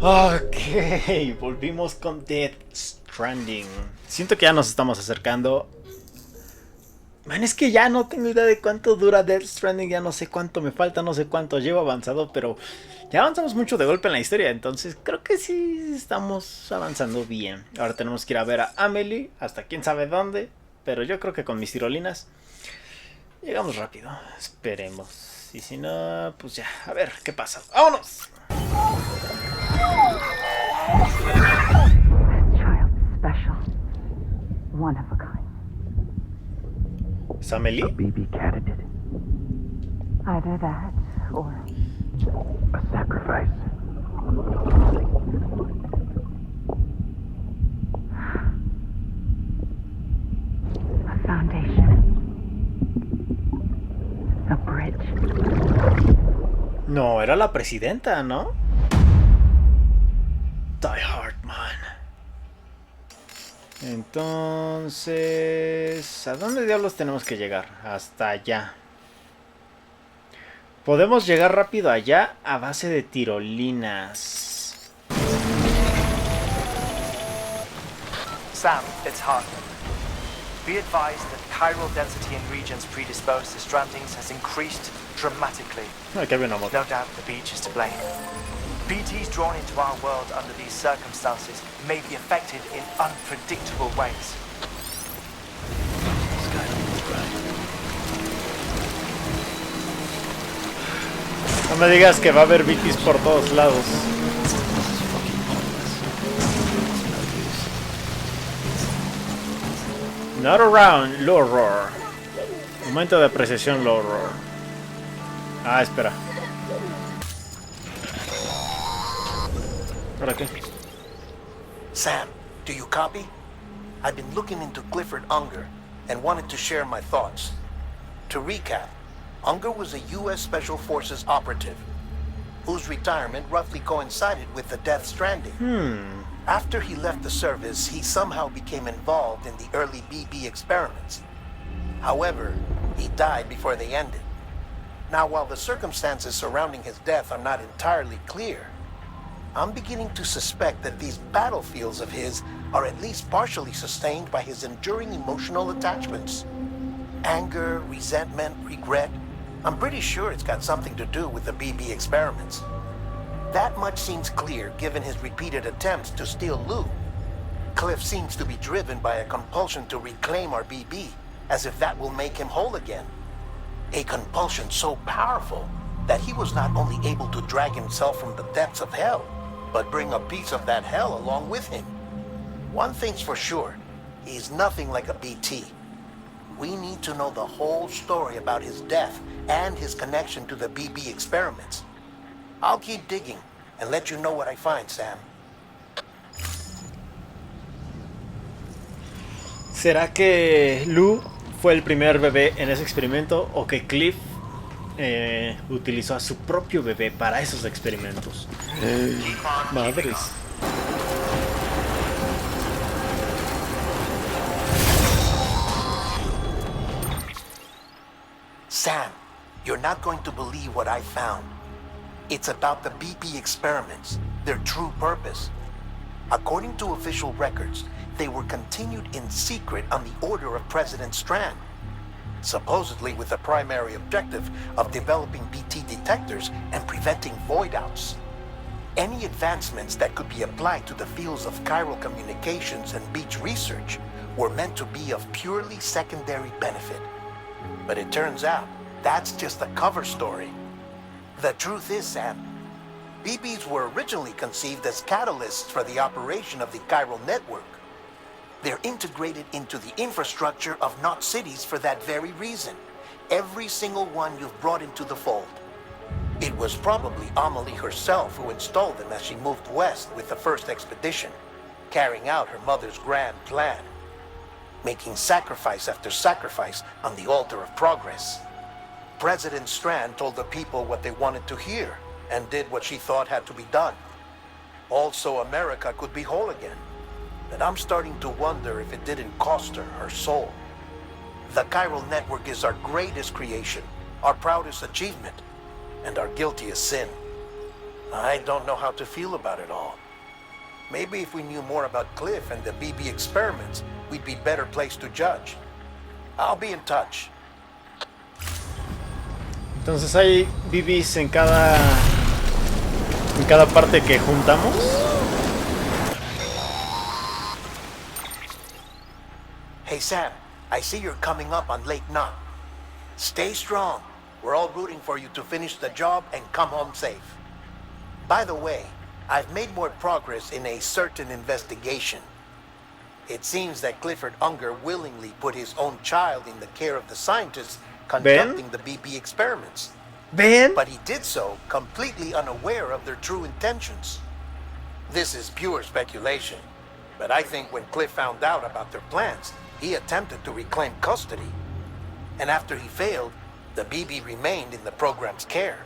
Ok, volvimos con Death Stranding. Siento que ya nos estamos acercando. Man, es que ya no tengo idea de cuánto dura Death Stranding. Ya no sé cuánto me falta, no sé cuánto llevo avanzado, pero ya avanzamos mucho de golpe en la historia. Entonces creo que sí estamos avanzando bien. Ahora tenemos que ir a ver a Amelie, hasta quién sabe dónde. Pero yo creo que con mis tirolinas llegamos rápido. Esperemos. Y si no, pues ya, a ver qué pasa. ¡Vámonos! Special. One of a kind. ¿Es Amelie? A baby candidate. Either that or A sacrifice. a foundation. A bridge. No, era la presidenta, ¿no? Die Hard Man. Entonces, ¿a dónde diablos tenemos que llegar? Hasta allá. Podemos llegar rápido allá a base de tirolinas. Sam, it's Hartman. Be advised that chiral density in regions predisposed to strandings has increased dramatically. Ay, que había una moto. No doubt the beach is to blame. BTs drawn into our world under these circumstances may be affected in unpredictable ways. No me digas que va a haber BTs por todos lados. Not around, low roar. Momento de apreciación, low roar. Ah, espera. ¿Para qué? Sam, do you copy? I've been looking into Clifford Unger and wanted to share my thoughts. To recap, Unger was a U.S. Special Forces operative whose retirement roughly coincided with the Death Stranding. After he left the service, he somehow became involved in the early BB experiments. However, he died before they ended. Now, while the circumstances surrounding his death are not entirely clear, I'm beginning to suspect that these battlefields of his are at least partially sustained by his enduring emotional attachments. Anger, resentment, regret. I'm pretty sure it's got something to do with the BB experiments. That much seems clear given his repeated attempts to steal loot. Cliff seems to be driven by a compulsion to reclaim our BB, as if that will make him whole again. A compulsion so powerful that he was not only able to drag himself from the depths of hell, but bring a piece of that hell along with him. One thing's for sure, he's nothing like a BT. We need to know the whole story about his death and his connection to the BB experiments. I'll keep digging and let you know what I find, Sam. ¿Será que Lou fue el primer bebé en ese experimento o que Cliff utilizó a su propio bebé para esos experimentos? Madres. Sam, you're not going to believe what I found. It's about the BP experiments, their true purpose. According to official records, they were continued in secret on the order of President Strand, supposedly with the primary objective of developing BT detectors and preventing void-outs. Any advancements that could be applied to the fields of chiral communications and beach research were meant to be of purely secondary benefit. But it turns out, that's just a cover story. The truth is, Sam, BBs were originally conceived as catalysts for the operation of the chiral network. They're integrated into the infrastructure of Knot cities for that very reason. Every single one you've brought into the fold. It was probably Amelie herself who installed them as she moved west with the first expedition, carrying out her mother's grand plan, making sacrifice after sacrifice on the altar of progress. President Strand told the people what they wanted to hear and did what she thought had to be done. Also, America could be whole again. And I'm starting to wonder if it didn't cost her her soul. The chiral network is our greatest creation, our proudest achievement, and our guiltiest sin. I don't know how to feel about it all. Maybe if we knew more about Cliff and the BB experiments, we'd be better placed to judge. I'll be in touch. Entonces hay BBs en cada parte que juntamos. Hey Sam, I see you're coming up on Lake Knot. Stay strong. We're all rooting for you to finish the job and come home safe. By the way, I've made more progress in a certain investigation. It seems that Clifford Unger willingly put his own child in the care of the scientists conducting the BP experiments. ¿Ven? But he did so completely unaware of their true intentions. This is pure speculation, but I think when Cliff found out about their plans, he attempted to reclaim custody. And after he failed, the BB remained in the program's care.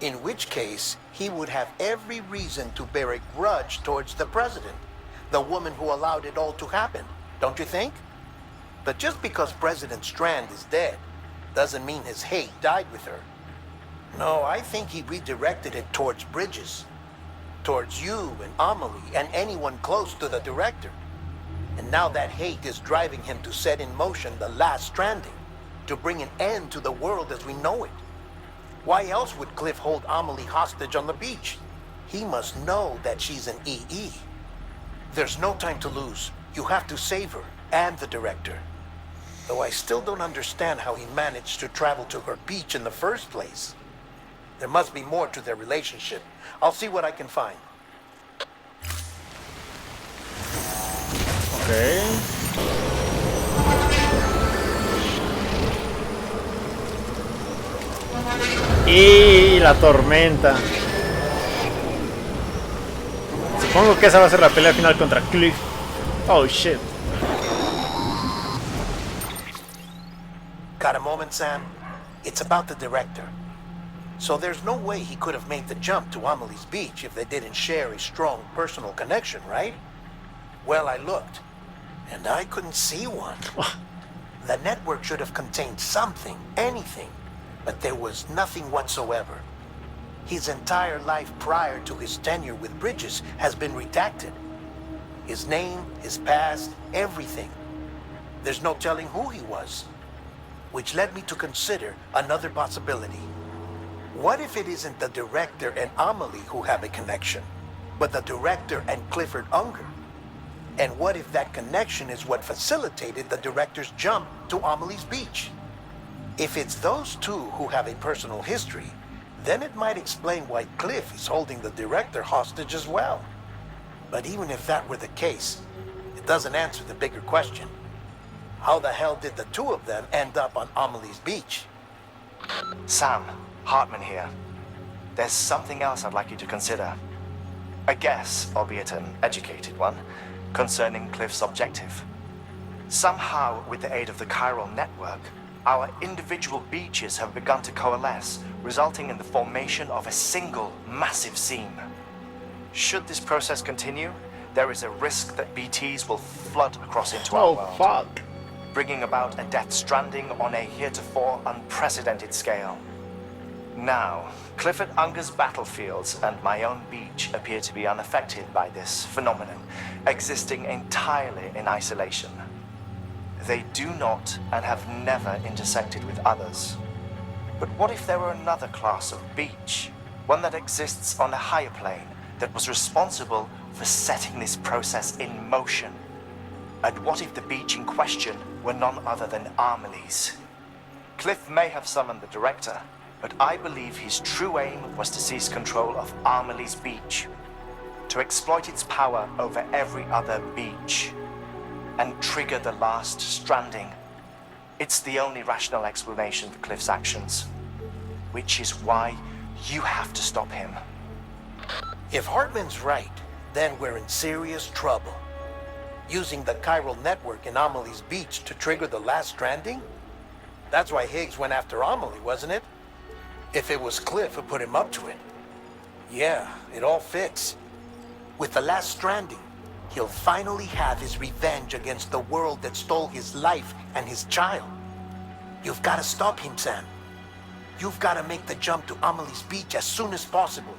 In which case, he would have every reason to bear a grudge towards the president, the woman who allowed it all to happen, don't you think? But just because President Strand is dead, doesn't mean his hate died with her. No, I think he redirected it towards Bridges, towards you and Amelie and anyone close to the director. And now that hate is driving him to set in motion the last stranding, to bring an end to the world as we know it. Why else would Cliff hold Amelie hostage on the beach? He must know that she's an EE. There's no time to lose. You have to save her and the director. Though I still don't understand how he managed to travel to her beach in the first place. There must be more to their relationship. I'll see what I can find. Okay. Y la tormenta. Supongo que esa va a ser la pelea final contra Cliff. Oh shit. Got a moment, Sam? It's about the director. So there's no way he could have made the jump to Amelie's beach if they didn't share a strong personal connection, right? Well, I looked, and I couldn't see one. The network should have contained something, anything, but there was nothing whatsoever. His entire life prior to his tenure with Bridges has been redacted. His name, his past, everything. There's no telling who he was. Which led me to consider another possibility. What if it isn't the director and Amelie who have a connection, but the director and Clifford Unger? And what if that connection is what facilitated the director's jump to Amelie's beach? If it's those two who have a personal history, then it might explain why Cliff is holding the director hostage as well. But even if that were the case, it doesn't answer the bigger question. How the hell did the two of them end up on Amelie's beach? Sam, Hartman here. There's something else I'd like you to consider. A guess, albeit an educated one, concerning Cliff's objective. Somehow, with the aid of the chiral network, our individual beaches have begun to coalesce, resulting in the formation of a single massive seam. Should this process continue, there is a risk that BTs will flood across into our world, fuck. bringing about a death stranding on a heretofore unprecedented scale. Now, Clifford Unger's battlefields and my own beach appear to be unaffected by this phenomenon, existing entirely in isolation. They do not and have never intersected with others. But what if there were another class of beach, one that exists on a higher plane, that was responsible for setting this process in motion? And what if the beach in question were none other than Amelie's? Cliff may have summoned the director, but I believe his true aim was to seize control of Amelie's beach, to exploit its power over every other beach, and trigger the last stranding. It's the only rational explanation for Cliff's actions, which is why you have to stop him. If Hartman's right, then we're in serious trouble. Using the chiral network in Amelie's beach to trigger the last stranding? That's why Higgs went after Amelie, wasn't it? If it was Cliff who put him up to it. Yeah, it all fits. With the last stranding, he'll finally have his revenge against the world that stole his life and his child. You've got to stop him, Sam. You've got to make the jump to Amelie's beach as soon as possible.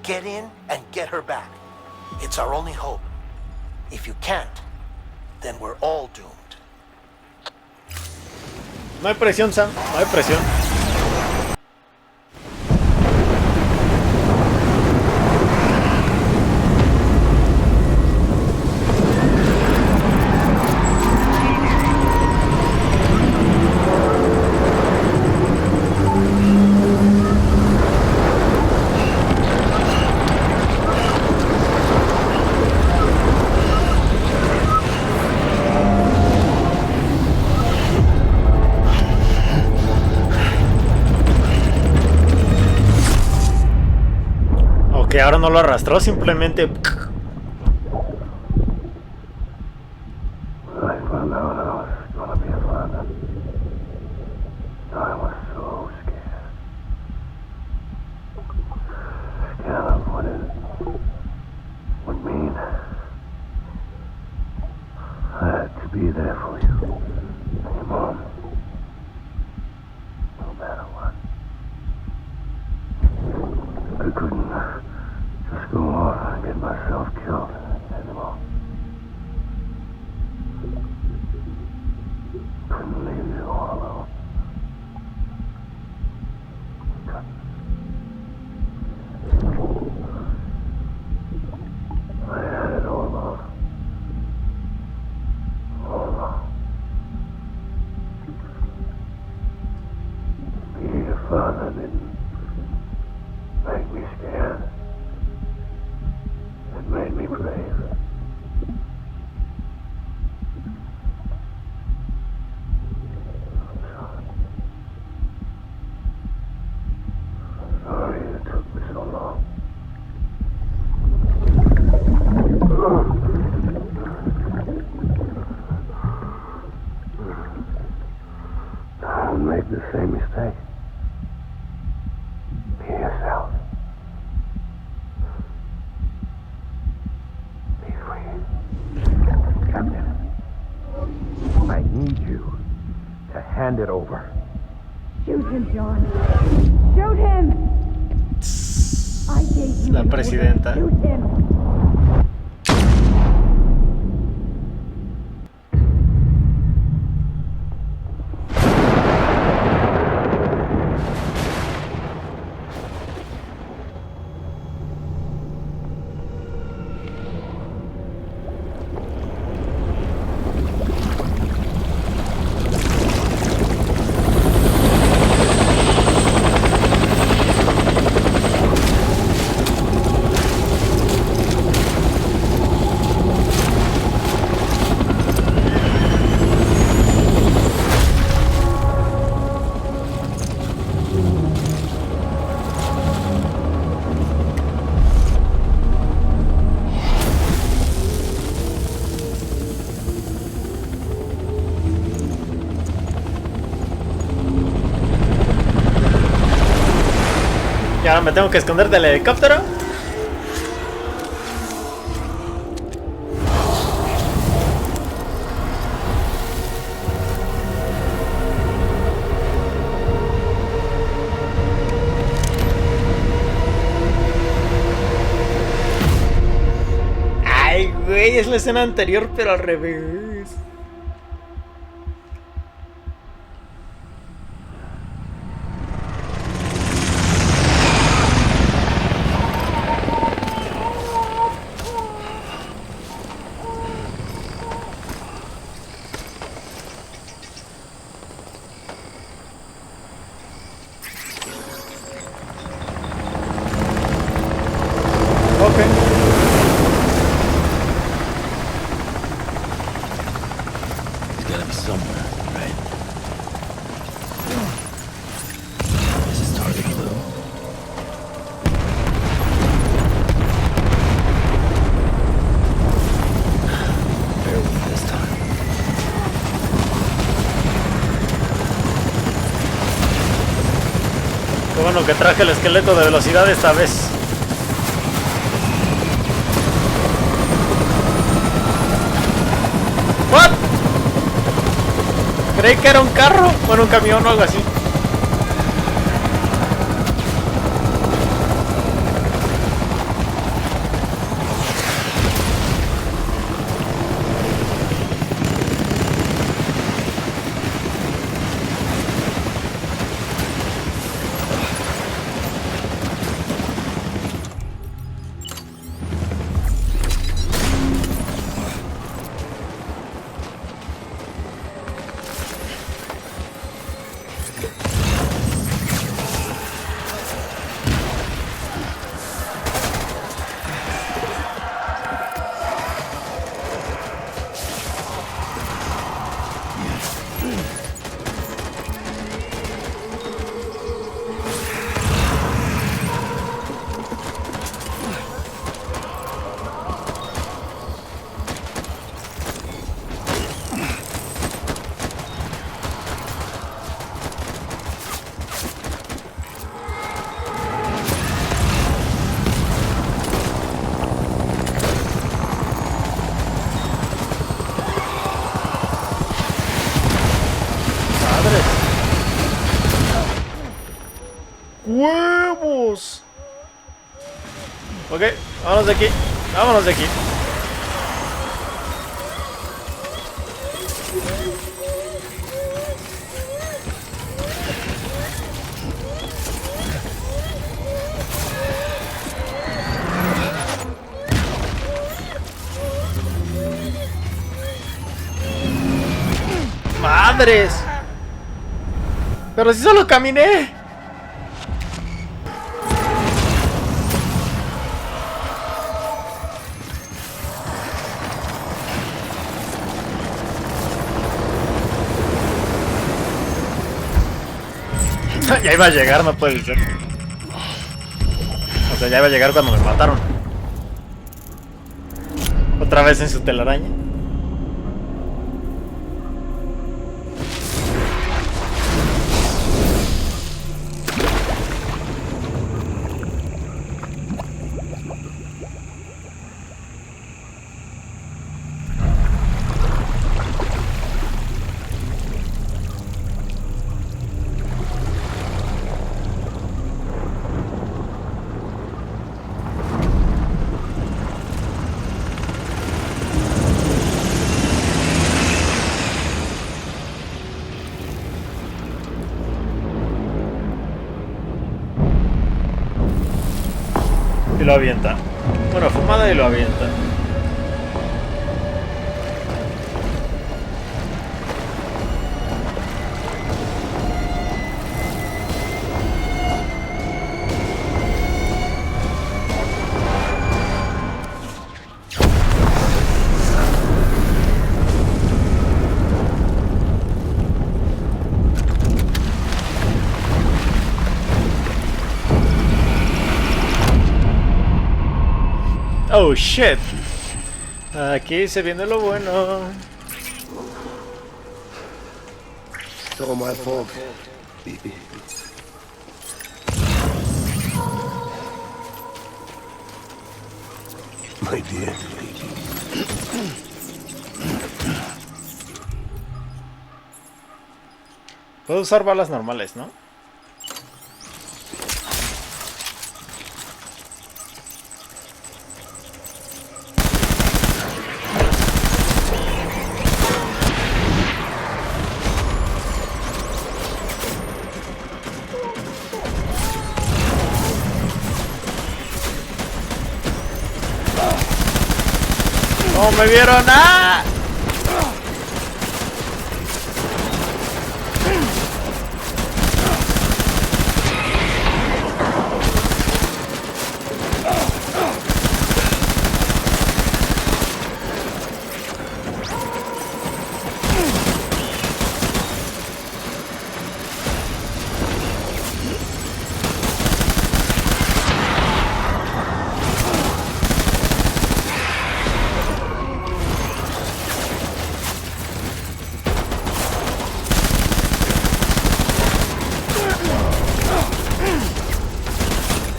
Get in and get her back. It's our only hope. If you can't, then we're all doomed. No hay presión, Sam. No hay presión. Que ahora no lo arrastró, simplemente. I found out I was gonna be a father. I was so scared. Scared of what it would mean. I had to be there for you and your mom. No matter what. I couldn't just go off and get myself killed anymore. Couldn't leave you all alone. I had it all along. All along. Being a father didn't make me scared. It made me brave. I'm sorry it took me so long. Don't make the same mistake. Be yourself. Be free. Captain, I need you to hand it over. Shoot him, John. Shoot him! I gave you La an order. presidenta. Shoot him! Y ahora me tengo que esconder del helicóptero. Ay, güey, es la escena anterior, pero al revés. Okay. He's gotta be somewhere, right? This is target blue. Bear with me this time. Qué bueno que traje el esqueleto de velocidad esta vez. ¿What? Creí que era un carro, bueno, un camión o algo así. Ok, vámonos de aquí. Vámonos de aquí. ¡Madres! Pero si solo caminé. Ya iba a llegar, no puede ser. O sea, ya iba a llegar cuando me mataron. Otra vez en su telaraña. Y lo avienta. Bueno, fumada y lo avienta. Oh shit. Aquí se viene lo bueno. It's all my fault, baby. My dear lady. Puedo usar balas normales, ¿no? ¡No me vieron! ¡Ah!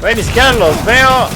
Güey, ni siquiera los veo.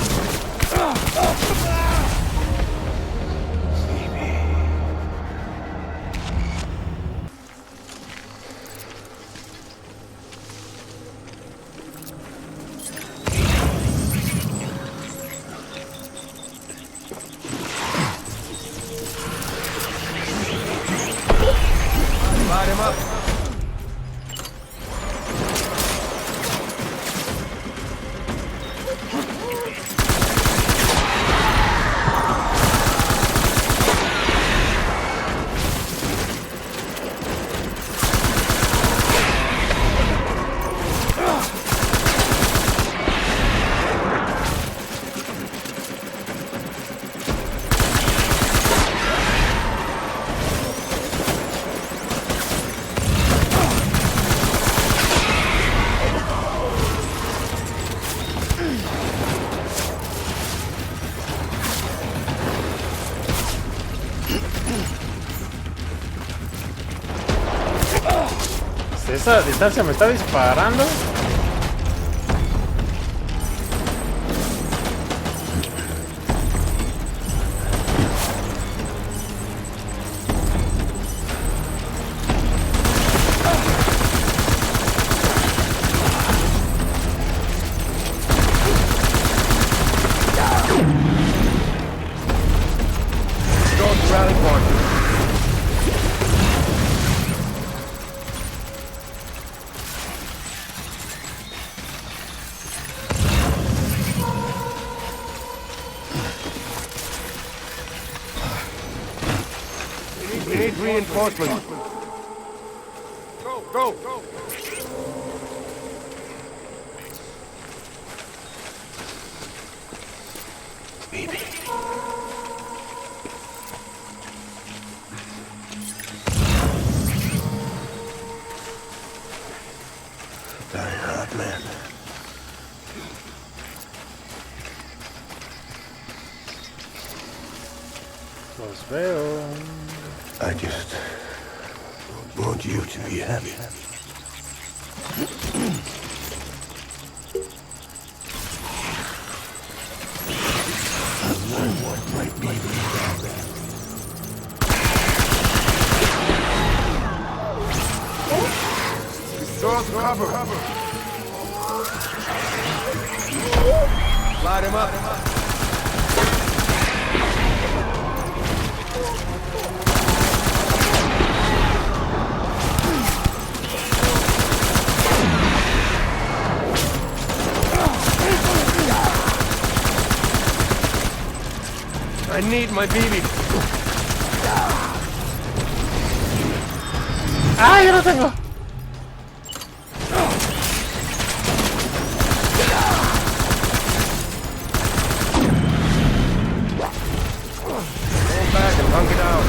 Esa distancia me está disparando. reinforcements. Go! Baby. Die hard, man. Los veo. I just want you to be happy. I want my baby back. Doors cover. Light him up. I need my baby. ¡Ah, yo no tengo! Hold back and hunker down.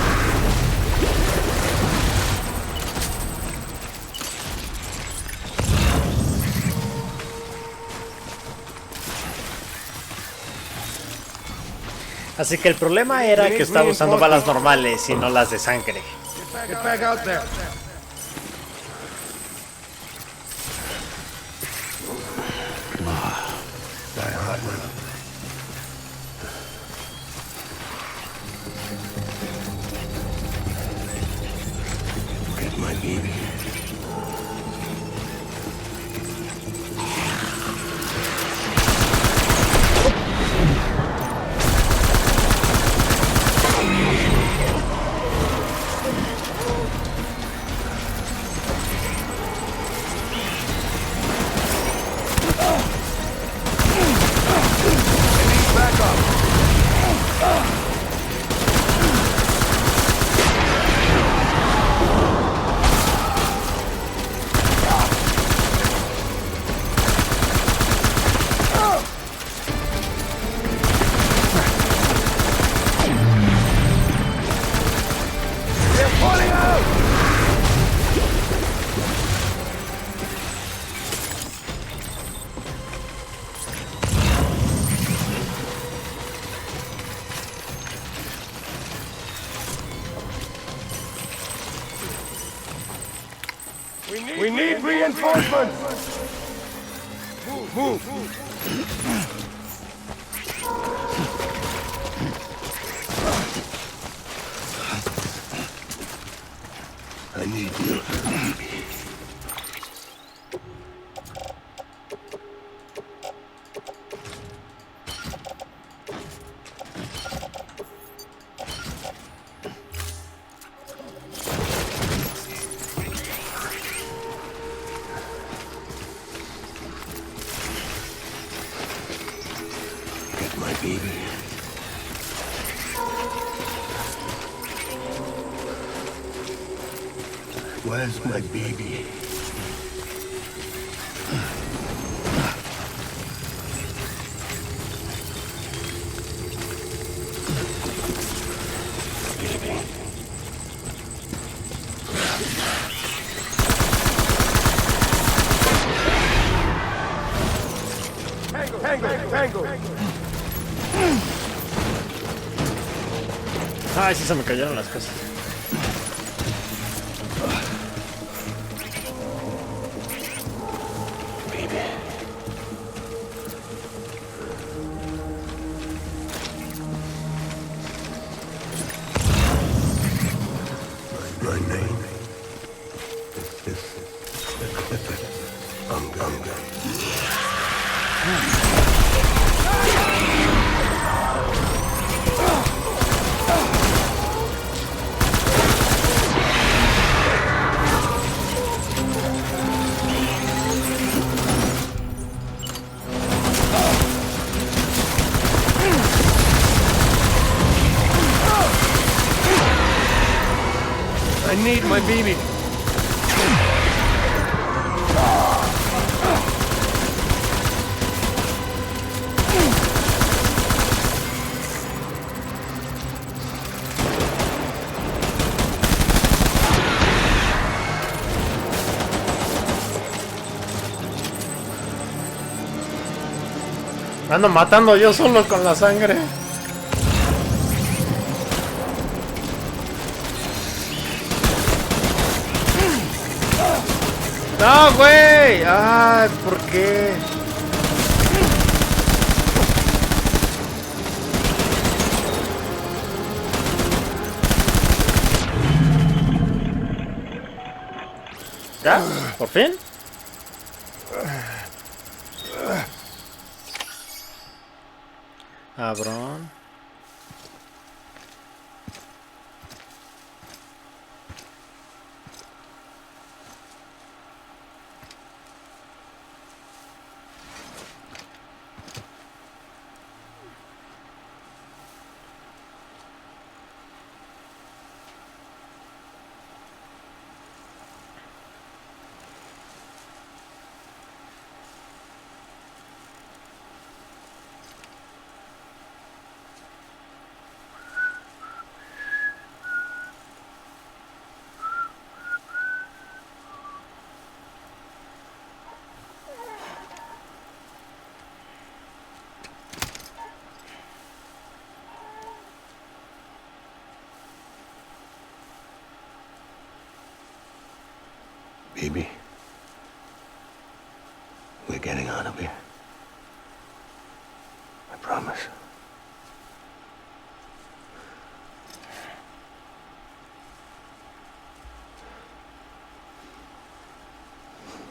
Así que el problema era que estaba usando balas normales y no las de sangre. Get back out there. Die hard, man. Get my baby. We need reinforcements. Move. I need you. Get my baby. Where's my baby? Baby. Tango. Ay, sí se me cayeron las cosas. Baby. My name is Unga. my BB. Me ando matando yo solo con la sangre. No, güey. Ay, ¿por qué? ¿Ya? ¿Por fin? Cabrón. Baby, we're getting out of here. I promise.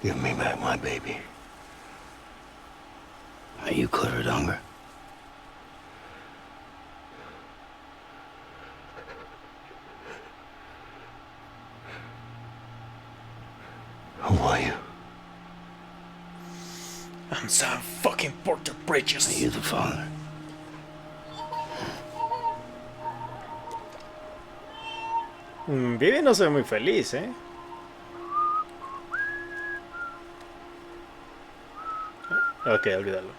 Give me back my baby. Are you Clifford Unger? Who are you? I'm Sam fucking Porter Bridges. Are you the father? Vivi no se ve muy feliz, ¿eh? Ok, olvídalo.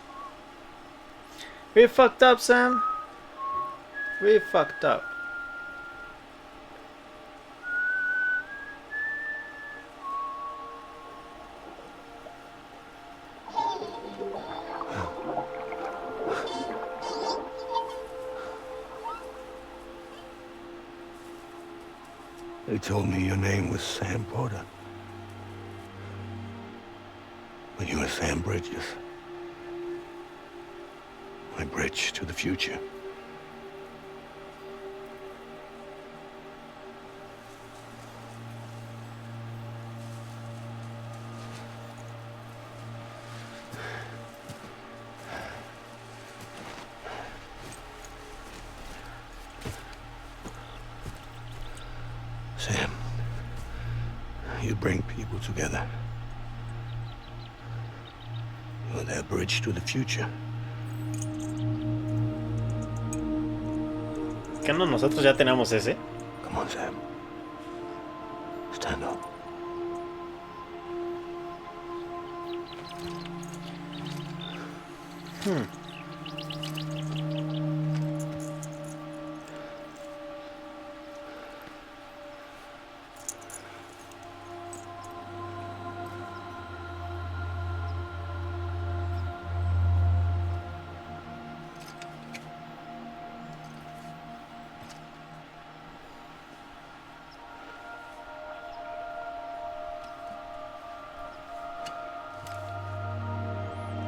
We fucked up, Sam. We fucked up. They told me your name was Sam Porter. But you were Sam Bridges. My bridge to the future. Sam, you bring people together. You're their bridge to the future. ¿Qué no nosotros ya tenemos ese? Come on, Sam. Stand up.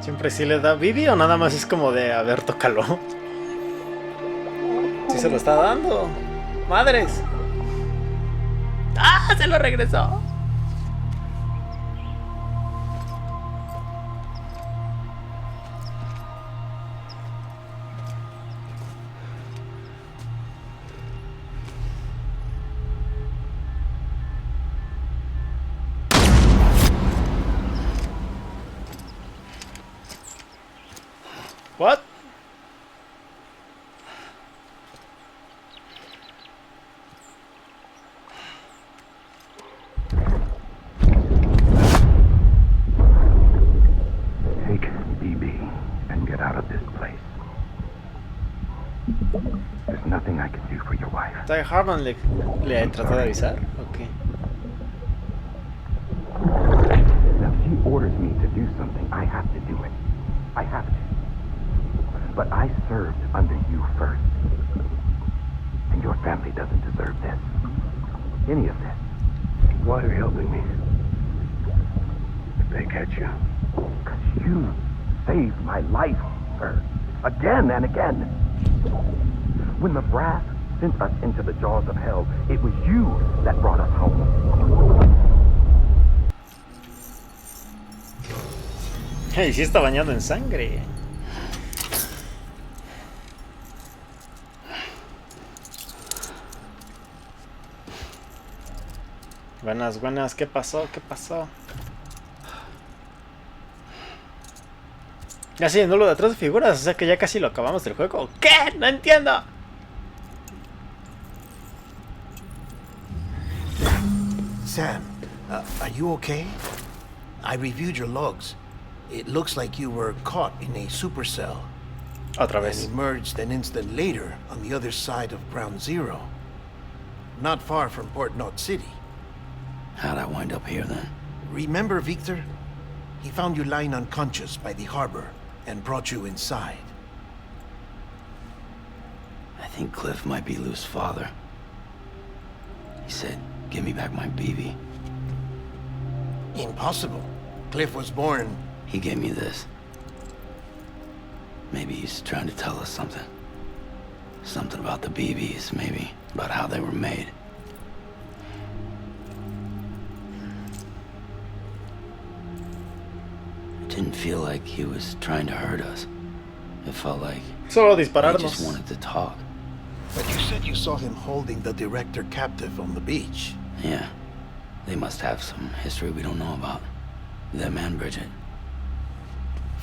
¿Siempre sí le da Vivi o nada más es como de, a ver, tócalo? Sí se lo está dando. ¡Madres! ¡Ah! ¡Se lo regresó! What? Ty Harlan le trató de avisar. Ok. Now, she orders me to do something. I have to do it. I have to. But I served under you first. And your family doesn't deserve this. Any of this. Why are you helping me? If they catch you. Because you saved my life, sir. Again and again. When the brass sent us into the jaws of hell, it was you that brought us home. Hey, sí está bañado en sangre. Buenas, buenas, ¿qué pasó? ¿Qué pasó? Ya sí, no lo de atrás de figuras, o sea que ya casi lo acabamos del juego. ¿Qué? No entiendo. Sam, are you okay? I reviewed your logs. It looks like you were caught in a supercell Otra and vez. emerged an instant later on the other side of Ground Zero. Not far from Port Knot City. How'd I wind up here then? Remember Victor? He found you lying unconscious by the harbor and brought you inside. I think Cliff might be Lou's father. He said, give me back my BB. Impossible. Cliff was born. He gave me this. Maybe he's trying to tell us something. Something about the BBs, maybe. About how they were made. It didn't feel like he was trying to hurt us. It felt like Solo he just dispararnos. wanted to talk. But you said you saw him holding the director captive on the beach. Yeah. They must have some history we don't know about. Them and Bridget.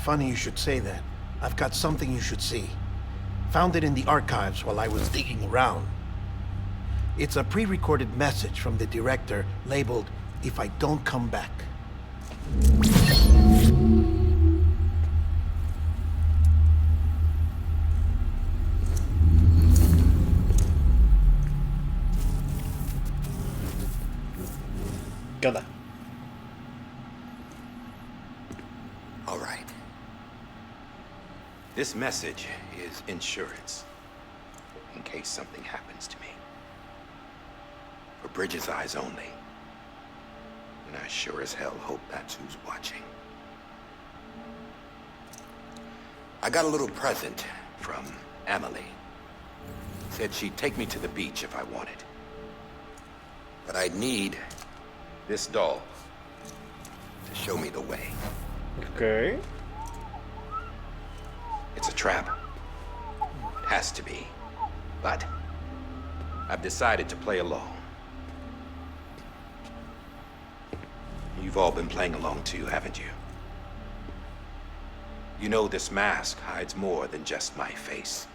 Funny you should say that. I've got something you should see. Found it in the archives while I was digging around. It's a pre-recorded message from the director labeled, "If I don't come back." ¿Qué onda? All right. This message is insurance, in case something happens to me. For Bridget's eyes only. And I sure as hell hope that's who's watching. I got a little present from Amelie. Said she'd take me to the beach if I wanted. But I'd need this doll to show me the way. Ok. It's a trap. It has to be. But I've decided to play along. You've all been playing along too, haven't you? You know this mask hides more than just my face.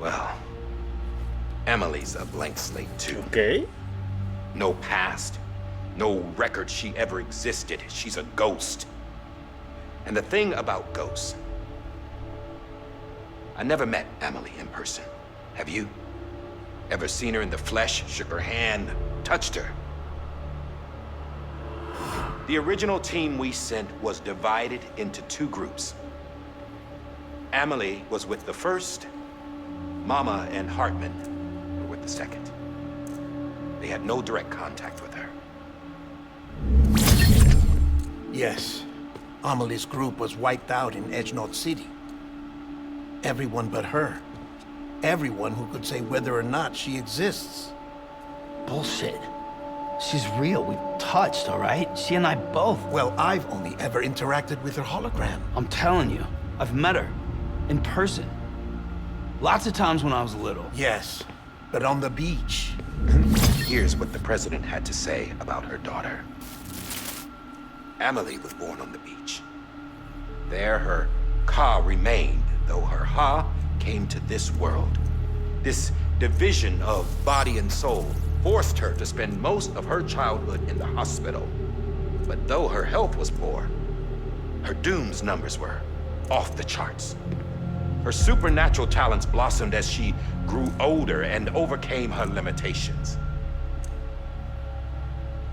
Well, Amelie's a blank slate too. Ok. No past, no record she ever existed. She's a ghost. And the thing about ghosts, I never met Amelie in person. Have you? Ever seen her in the flesh, shook her hand, touched her? The original team we sent was divided into two groups. Amelie was with the first, Mama and Hartman were with the second. They had no direct contact with her. Yes. Amelie's group was wiped out in Edge Knot City. Everyone but her. Everyone who could say whether or not she exists. Bullshit. She's real. We've touched, all right? She and I both. Well, I've only ever interacted with her hologram. I'm telling you, I've met her. In person. Lots of times when I was little. Yes, but on the beach. Here's what the president had to say about her daughter. Amelie was born on the beach. There her Ka remained, though her Ha came to this world. This division of body and soul forced her to spend most of her childhood in the hospital. But though her health was poor, her doom's numbers were off the charts. Her supernatural talents blossomed as she grew older and overcame her limitations.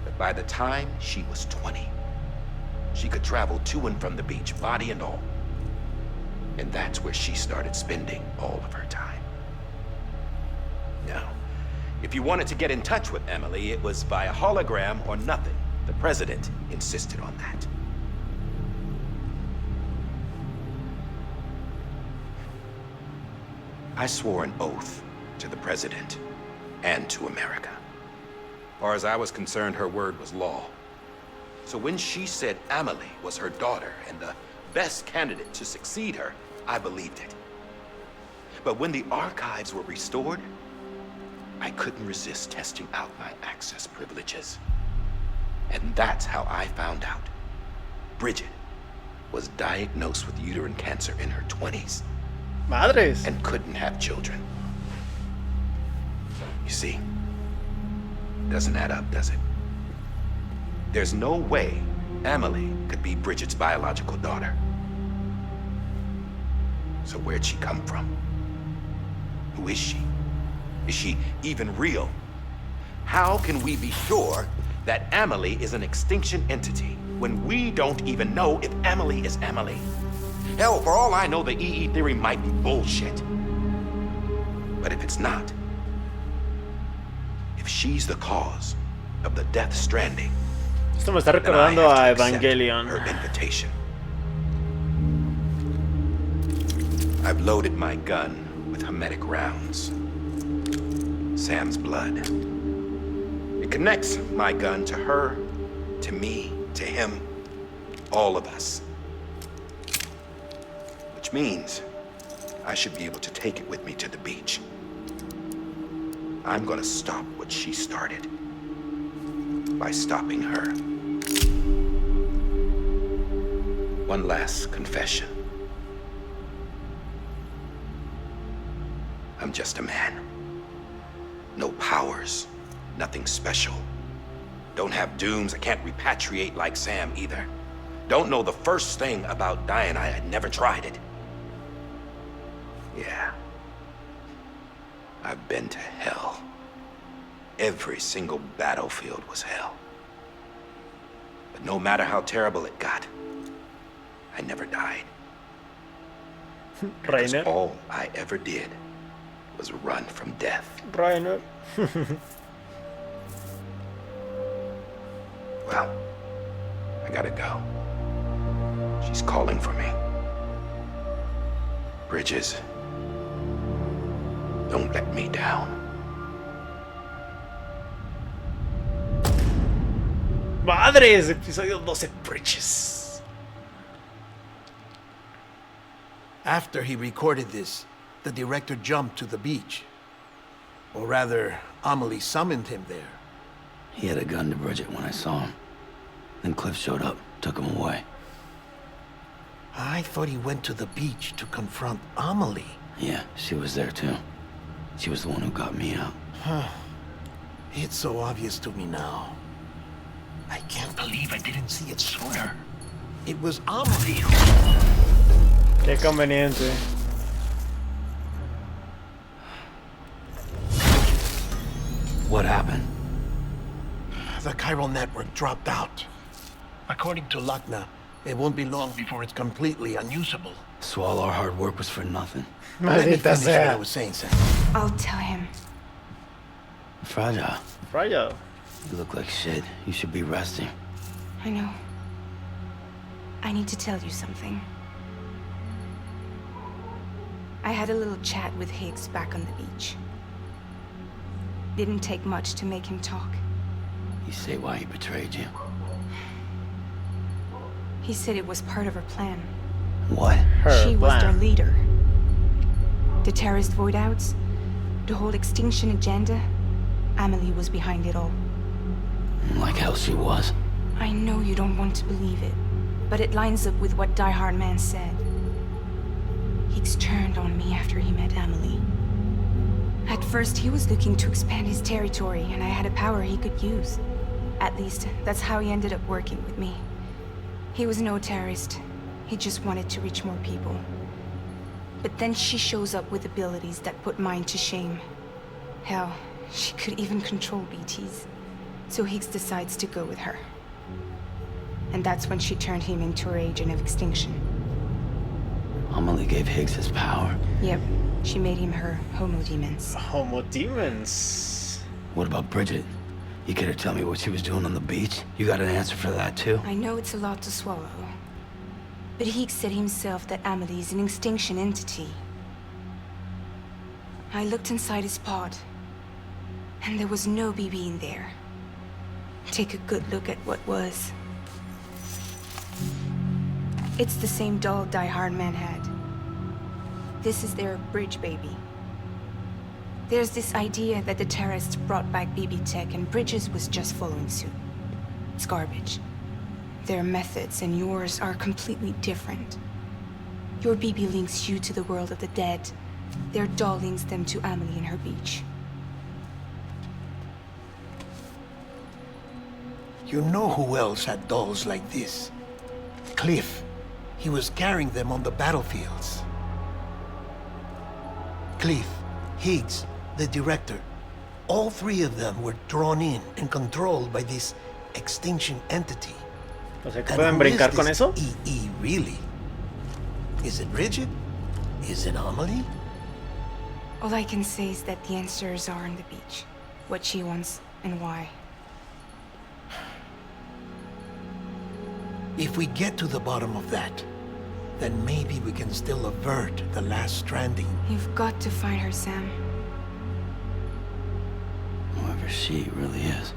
But by the time she was 20, she could travel to and from the beach, body and all. And that's where she started spending all of her time. Now, if you wanted to get in touch with Amelie, it was via hologram or nothing. The president insisted on that. I swore an oath to the president and to America. As far as I was concerned, her word was law. So when she said Amelie was her daughter and the best candidate to succeed her, I believed it. But when the archives were restored, I couldn't resist testing out my access privileges. And that's how I found out. Bridget was diagnosed with uterine cancer in her 20s. Madres. And couldn't have children. You see, doesn't add up, does it? There's no way Amelie could be Bridget's biological daughter. So where'd she come from? Who is she? Is she even real? How can we be sure that Amelie is an extinction entity when we don't even know if Amelie is Amelie? Hell, for all I know, the EE theory might be bullshit. But if it's not, if she's the cause of the death stranding, Esto me está then I recordando have a to accept Evangelion. her invitation. I've loaded my gun with hermetic rounds. Sam's blood. It connects my gun to her, to me, to him, all of us. Which means I should be able to take it with me to the beach. I'm gonna stop what she started by stopping her. One last confession. I'm just a man. No powers, nothing special. Don't have dooms, I can't repatriate like Sam either. Don't know the first thing about dying, I had never tried it. Yeah. I've been to hell. Every single battlefield was hell. But no matter how terrible it got, I never died. Because Rainer. all I ever did was run from death. Rainer. Well, I gotta go. She's calling for me. Bridges, don't let me down. Madres, episodio 12, Bridges. After he recorded this, the director jumped to the beach. Or rather, Amelie summoned him there. He had a gun to Bridget when I saw him. Then Cliff showed up, took him away. I thought he went to the beach to confront Amelie. Yeah, she was there too. She was the one who got me out. It's so obvious to me now. I can't believe I didn't see it sooner. It was Amelie who... Qué conveniente. What happened? The chiral network dropped out. According to Lakna, it won't be long before it's completely unusable. So all our hard work was for nothing. Let me Maldita finish what I sea. was saying, Sam. I'll tell him. Fragile. Fragile. You look like shit. You should be resting. I know. I need to tell you something. I had a little chat with Higgs back on the beach. Didn't take much to make him talk. You say why he betrayed you. He said it was part of her plan. What? Her She was their plan. leader. The terrorist void outs, the whole extinction agenda, Amelie was behind it all. Like hell she was. I know you don't want to believe it, but it lines up with what Die Hard Man said. Higgs turned on me after he met Amelie. At first, he was looking to expand his territory, and I had a power he could use. At least, that's how he ended up working with me. He was no terrorist. He just wanted to reach more people. But then she shows up with abilities that put mine to shame. Hell, she could even control BTs. So Higgs decides to go with her. And that's when she turned him into her agent of extinction. Amelie gave Higgs his power. Yep, she made him her homo demons. Homo demons. What about Bridget? You care to tell me what she was doing on the beach? You got an answer for that too? I know it's a lot to swallow. But Higgs said himself that Amelie is an extinction entity. I looked inside his pod, and there was no BB in there. Take a good look at what was. It's the same doll Die Hard Man had. This is their bridge baby. There's this idea that the terrorists brought back BB tech and Bridges was just following suit. It's garbage. Their methods and yours are completely different. Your BB links you to the world of the dead. Their doll links them to Amelie and her beach. You know who else had dolls like this? Cliff. He was carrying them on the battlefields. Cliff, Higgs, the director. All three of them were drawn in and controlled by this extinction entity. O sea, que And pueden who is brincar con this eso. EE really? Is it Bridget? Is it Amelie? All I can say is that the answers are on the beach. What she wants and why. If we get to the bottom of that, then maybe we can still avert the last stranding. You've got to find her, Sam. Whoever she really is.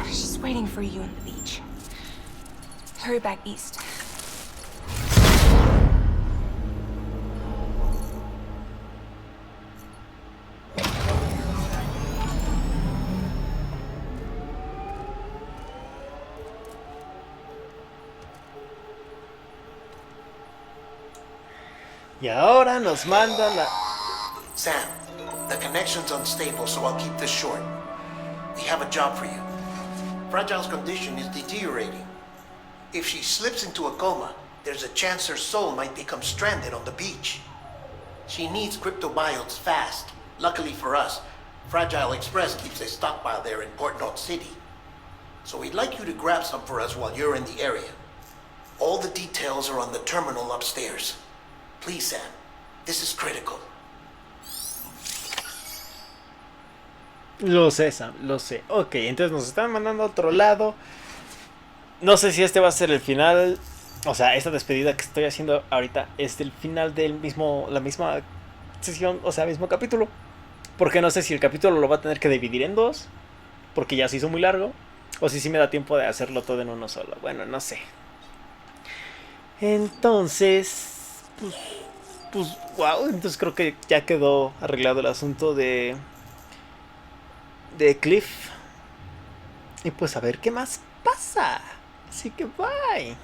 She's waiting for you on the beach. Hurry back east. Y ahora nos mandan a... Sam, the connection's unstable, so I'll keep this short. We have a job for you. Fragile's condition is deteriorating. If she slips into a coma, there's a chance her soul might become stranded on the beach. She needs cryptobiotes fast. Luckily for us, Fragile Express keeps a stockpile there in Port North City. So we'd like you to grab some for us while you're in the area. All the details are on the terminal upstairs. Please, Sam. This is critical. Lo sé, Sam, lo sé. Ok, entonces nos están mandando a otro lado. No sé si este va a ser el final. O sea, esta despedida que estoy haciendo ahorita es el final del mismo, la misma sesión, o sea, mismo capítulo. Porque no sé si el capítulo lo va a tener que dividir en dos, porque ya se hizo muy largo. O si sí me da tiempo de hacerlo todo en uno solo. Bueno, no sé. Entonces... Pues, wow, entonces creo que ya quedó arreglado el asunto de Cliff. Y pues a ver qué más pasa. Así que bye.